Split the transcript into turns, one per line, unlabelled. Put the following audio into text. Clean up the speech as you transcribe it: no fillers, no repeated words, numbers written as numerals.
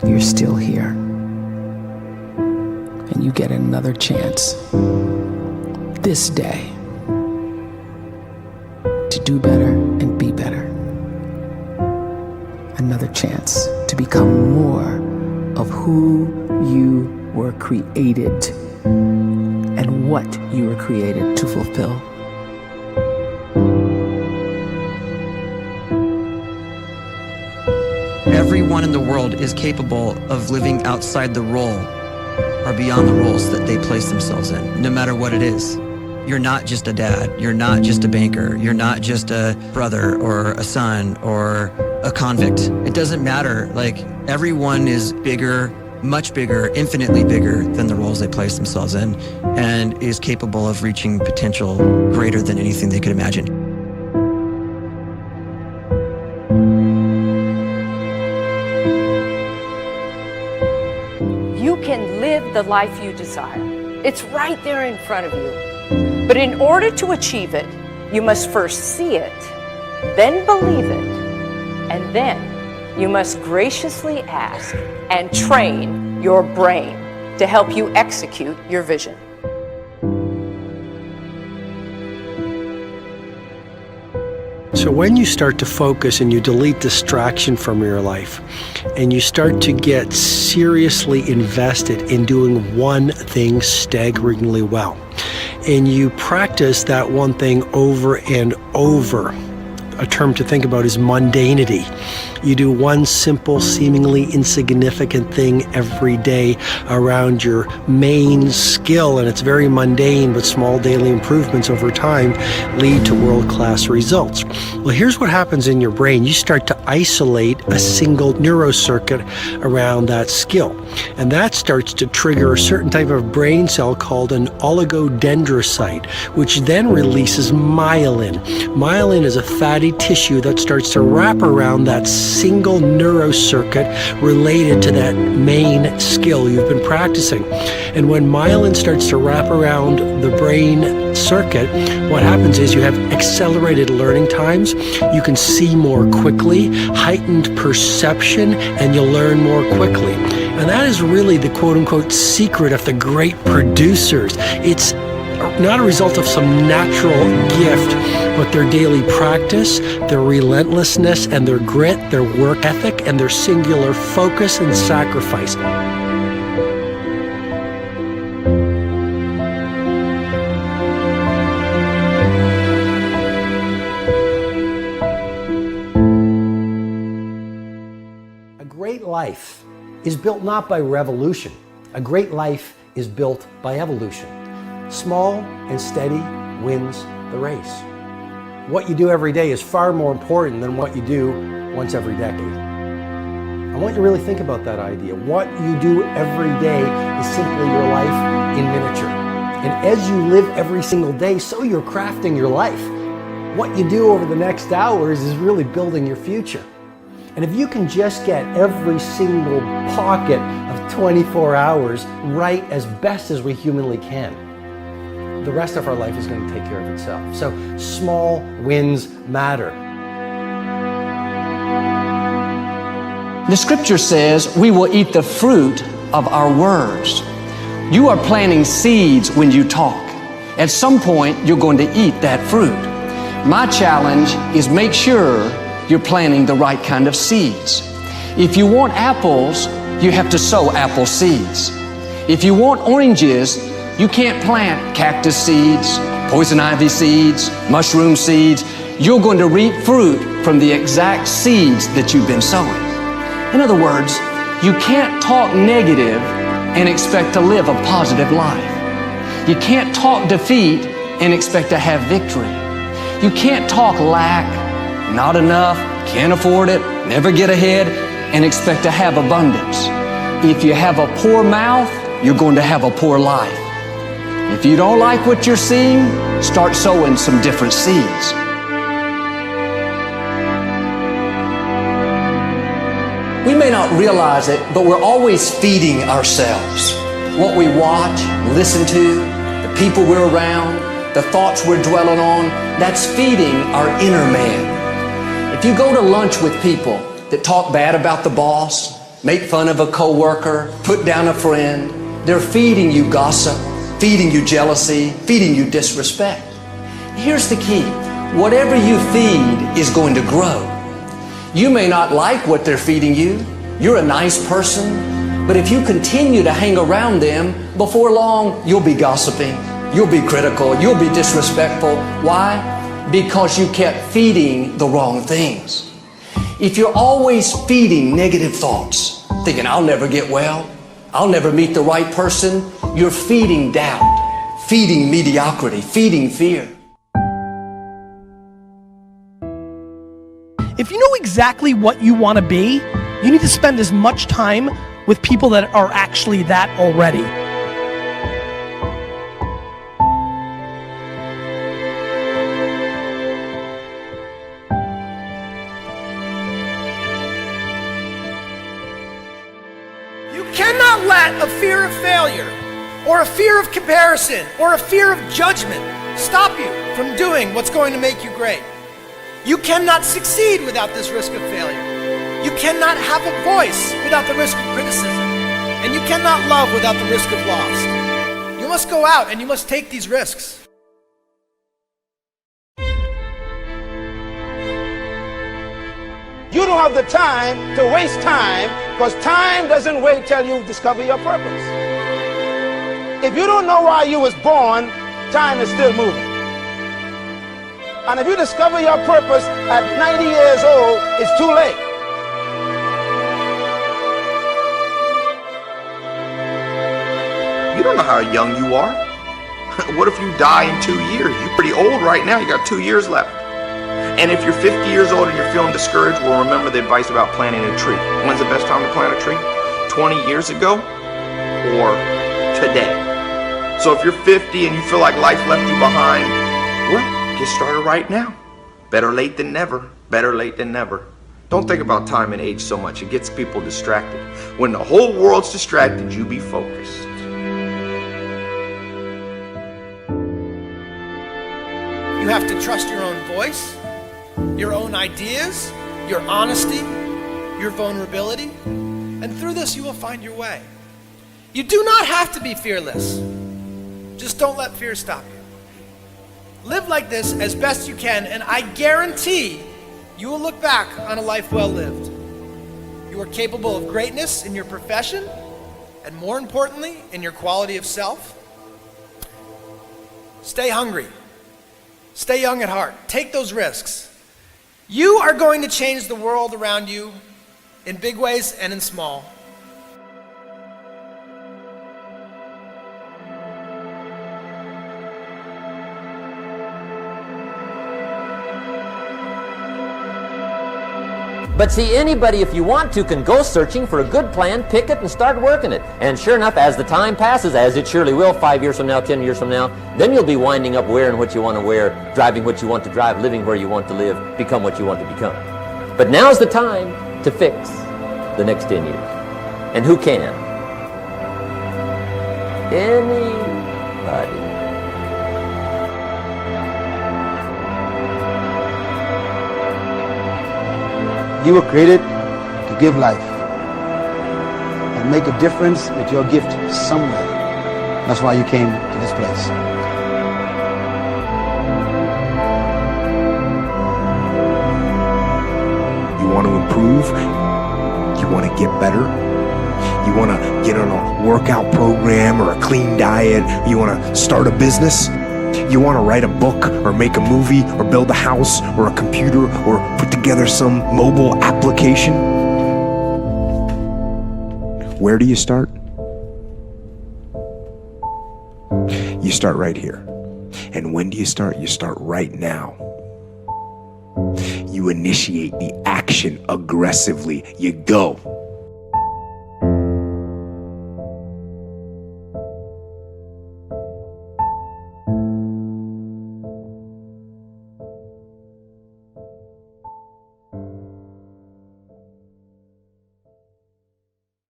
you're still here. And you get another chance this day to do better and be better. Another chance to become more of who you were created and what you were created to fulfill.
Everyone in the world is capable of living outside the role or beyond the roles that they place themselves in, no matter what it is. You're not just a dad, you're not just a banker, you're not just a brother or a son or a convict. It doesn't matter. Like, everyone is bigger, much bigger, infinitely bigger than the roles they place themselves in, and is capable of reaching potential greater than anything they could imagine.
You can live the life you desire. It's right there in front of you. But in order to achieve it, you must first see it, then believe it, and then you must graciously ask and train your brain to help you execute your vision.
So when you start to focus and you delete distraction from your life, and you start to get seriously invested in doing one thing staggeringly well, and you practice that one thing over and over, a term to think about is mundanity. You do one simple, seemingly insignificant thing every day around your main skill, and it's very mundane, but small daily improvements over time lead to world-class results. Well, here's what happens in your brain. You start to isolate a single neurocircuit around that skill, and that starts to trigger a certain type of brain cell called an oligodendrocyte, which then releases myelin. Myelin is a fatty tissue that starts to wrap around that single neurocircuit related to that main skill you've been practicing. And when myelin starts to wrap around the brain circuit, what happens is you have accelerated learning times, you can see more quickly, heightened perception, and you'll learn more quickly. And that is really the quote-unquote secret of the great producers. It's not a result of some natural gift, but their daily practice, their relentlessness and their grit, their work ethic, and their singular focus and sacrifice. A great life is built not by revolution. A great life is built by evolution. Small and steady wins the race. What you do every day is far more important than what you do once every decade. I want you to really think about that idea. What you do every day is simply your life in miniature. And as you live every single day, so you're crafting your life. What you do over the next hours is really building your future. And if you can just get every single pocket of 24 hours right as best as we humanly can, the rest of our life is going to take care of itself. So small wins matter.
The scripture says we will eat the fruit of our words. You are planting seeds when you talk. At some point, you're going to eat that fruit. My challenge is make sure you're planting the right kind of seeds. If you want apples, you have to sow apple seeds. If you want oranges, you can't plant cactus seeds, poison ivy seeds, mushroom seeds. You're going to reap fruit from the exact seeds that you've been sowing. In other words, you can't talk negative and expect to live a positive life. You can't talk defeat and expect to have victory. You can't talk lack, not enough, can't afford it, never get ahead, and expect to have abundance. If you have a poor mouth, you're going to have a poor life. If you don't like what you're seeing, start sowing some different seeds. We may not realize it, but we're always feeding ourselves. What we watch, listen to, the people we're around, the thoughts we're dwelling on, that's feeding our inner man. If you go to lunch with people that talk bad about the boss, make fun of a coworker, put down a friend. They're feeding you gossip, feeding you jealousy, feeding you disrespect. Here's the key. Whatever you feed is going to grow. You may not like what they're feeding you. You're a nice person. But if you continue to hang around them, before long, you'll be gossiping. You'll be critical. You'll be disrespectful. Why? Because you kept feeding the wrong things. If you're always feeding negative thoughts, thinking, I'll never get well, I'll never meet the right person, you're feeding doubt, feeding mediocrity, feeding fear.
If you know exactly what you want to be, you need to spend as much time with people that are actually that already. You cannot let a fear of failure, or a fear of comparison, or a fear of judgment stop you from doing what's going to make you great. You cannot succeed without this risk of failure. You cannot have a voice without the risk of criticism. And you cannot love without the risk of loss. You must go out and you must take these risks.
You don't have the time to waste time, because time doesn't wait till you discover your purpose. If you don't know why you was born, time is still moving. And if you discover your purpose at 90 years old, it's too late.
You don't know how young you are. What if you die in 2 years? You're pretty old right now. You got 2 years left. And if you're 50 years old and you're feeling discouraged, well, remember the advice about planting a tree. When's the best time to plant a tree? 20 years ago or today? So if you're 50 and you feel like life left you behind, well, get started right now. Better late than never. Better late than never. Don't think about time and age so much. It gets people distracted. When the whole world's distracted, you be focused.
You have to trust your own voice, your own ideas, your honesty, your vulnerability, and through this you will find your way. You do not have to be fearless. Just don't let fear stop you. Live like this as best you can, and I guarantee you will look back on a life well lived. You are capable of greatness in your profession, and more importantly, in your quality of self. Stay hungry. Stay young at heart. Take those risks. You are going to change the world around you in big ways and in small.
But see, anybody, if you want to, can go searching for a good plan, pick it, and start working it. And sure enough, as the time passes, as it surely will, 5 years from now, 10 years from now, then you'll be winding up wearing what you want to wear, driving what you want to drive, living where you want to live, become what you want to become. But now's the time to fix the next 10 years. And who can? Anybody.
You were created to give life and make a difference with your gift somewhere. That's why you came to this place.
You want to improve? You want to get better? You want to get on a workout program or a clean diet? You want to start a business? You want to write a book or make a movie or build a house or a computer or put together some mobile application? Where do you start? You start right here. And when do you start? You start right now. You initiate the action aggressively. You go.